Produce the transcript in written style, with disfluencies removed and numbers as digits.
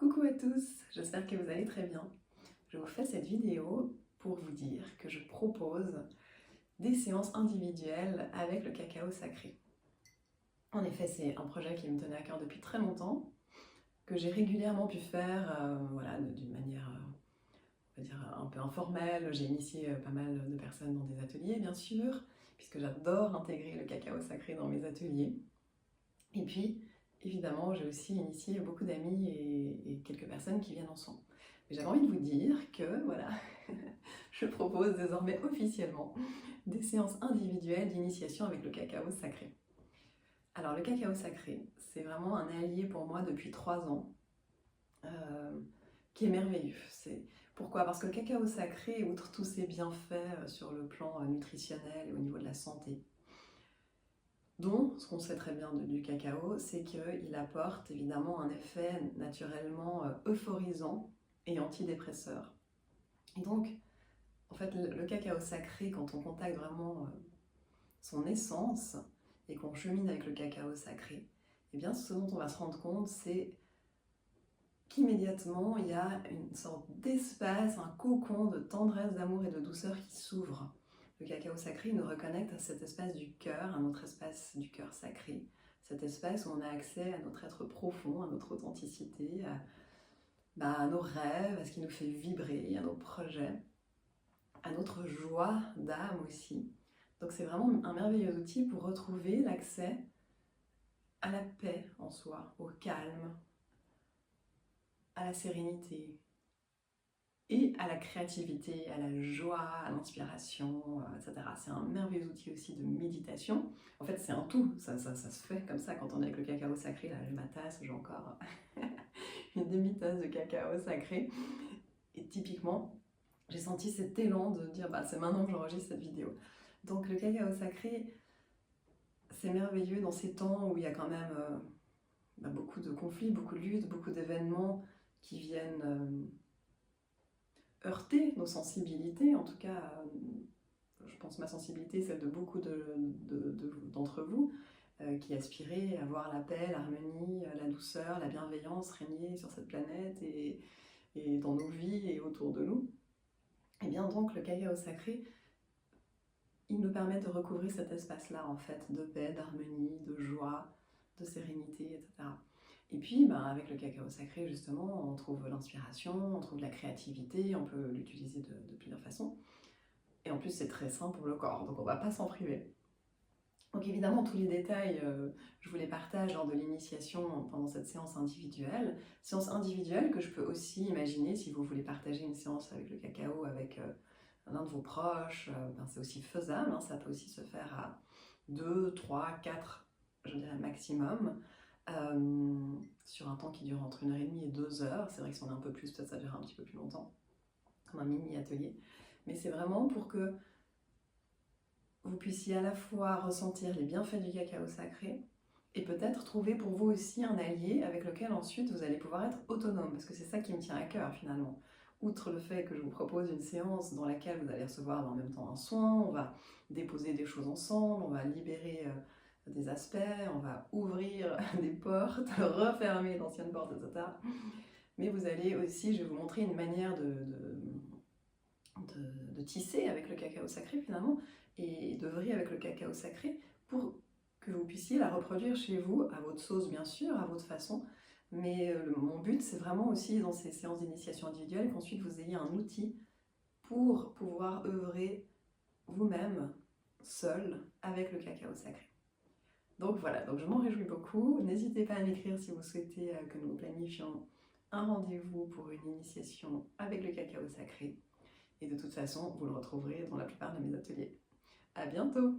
Coucou à tous, j'espère que vous allez très bien. Je vous fais cette vidéo pour vous dire que je propose des séances individuelles avec le cacao sacré. En effet, c'est un projet qui me tenait à cœur depuis très longtemps, que j'ai régulièrement pu faire d'une manière on va dire, un peu informelle. J'ai initié pas mal de personnes dans des ateliers, bien sûr, puisque j'adore intégrer le cacao sacré dans mes ateliers. Et puis, évidemment, j'ai aussi initié beaucoup d'amis et quelques personnes qui viennent ensemble. Mais j'avais envie de vous dire que, voilà, je propose désormais officiellement des séances individuelles d'initiation avec le cacao sacré. Alors, le cacao sacré, c'est vraiment un allié pour moi depuis 3 ans, qui est merveilleux. Pourquoi? Parce que le cacao sacré, outre tous ses bienfaits sur le plan nutritionnel et au niveau de la santé, dont, ce qu'on sait très bien du cacao, c'est qu'il apporte évidemment un effet naturellement euphorisant et antidépresseur. Et donc, en fait, le cacao sacré, quand on contacte vraiment son essence et qu'on chemine avec le cacao sacré, eh bien, ce dont on va se rendre compte, c'est qu'immédiatement, il y a une sorte d'espace, un cocon de tendresse, d'amour et de douceur qui s'ouvre. Le cacao sacré nous reconnecte à cet espace du cœur, à notre espace du cœur sacré, cet espace où on a accès à notre être profond, à notre authenticité, à nos rêves, à ce qui nous fait vibrer, à nos projets, à notre joie d'âme aussi. Donc c'est vraiment un merveilleux outil pour retrouver l'accès à la paix en soi, au calme, à la sérénité, et à la créativité, à la joie, à l'inspiration, etc. C'est un merveilleux outil aussi de méditation. En fait, c'est un tout, ça se fait comme ça quand on est avec le cacao sacré. Là, j'ai ma tasse, j'ai encore une demi-tasse de cacao sacré. Et typiquement, j'ai senti cet élan de dire, c'est maintenant que j'enregistre cette vidéo. Donc le cacao sacré, c'est merveilleux dans ces temps où il y a quand même beaucoup de conflits, beaucoup de luttes, beaucoup d'événements qui viennent heurter nos sensibilités, en tout cas, je pense ma sensibilité, celle de beaucoup d'entre vous, qui aspirez à voir la paix, l'harmonie, la douceur, la bienveillance régner sur cette planète et dans nos vies et autour de nous. Et bien donc le cacao sacré, il nous permet de recouvrir cet espace-là en fait, de paix, d'harmonie, de joie, de sérénité, etc. Et puis, avec le cacao sacré, justement, on trouve l'inspiration, on trouve la créativité, on peut l'utiliser de plusieurs façons. Et en plus, c'est très sain pour le corps, donc on ne va pas s'en priver. Donc évidemment, tous les détails, je vous les partage lors de l'initiation pendant cette séance individuelle. Séance individuelle que je peux aussi imaginer si vous voulez partager une séance avec le cacao, avec l'un de vos proches, c'est aussi faisable, ça peut aussi se faire à 2, 3, 4, je dirais maximum. Sur un temps qui dure entre 1h30 et 2 heures. C'est vrai que si on est un peu plus, peut-être ça dure un petit peu plus longtemps, comme un mini atelier. Mais c'est vraiment pour que vous puissiez à la fois ressentir les bienfaits du cacao sacré et peut-être trouver pour vous aussi un allié avec lequel ensuite vous allez pouvoir être autonome, parce que c'est ça qui me tient à cœur finalement. Outre le fait que je vous propose une séance dans laquelle vous allez recevoir en même temps un soin, on va déposer des choses ensemble, on va libérer des aspects, on va ouvrir des portes, refermer d'anciennes portes, etc. Mais vous allez aussi, je vais vous montrer une manière de tisser avec le cacao sacré finalement, et d'œuvrer avec le cacao sacré pour que vous puissiez la reproduire chez vous, à votre sauce bien sûr, à votre façon. Mais mon but, c'est vraiment aussi dans ces séances d'initiation individuelle qu'ensuite vous ayez un outil pour pouvoir œuvrer vous-même, seul, avec le cacao sacré. Donc voilà, donc je m'en réjouis beaucoup. N'hésitez pas à m'écrire si vous souhaitez que nous planifions un rendez-vous pour une initiation avec le cacao sacré. Et de toute façon, vous le retrouverez dans la plupart de mes ateliers. À bientôt!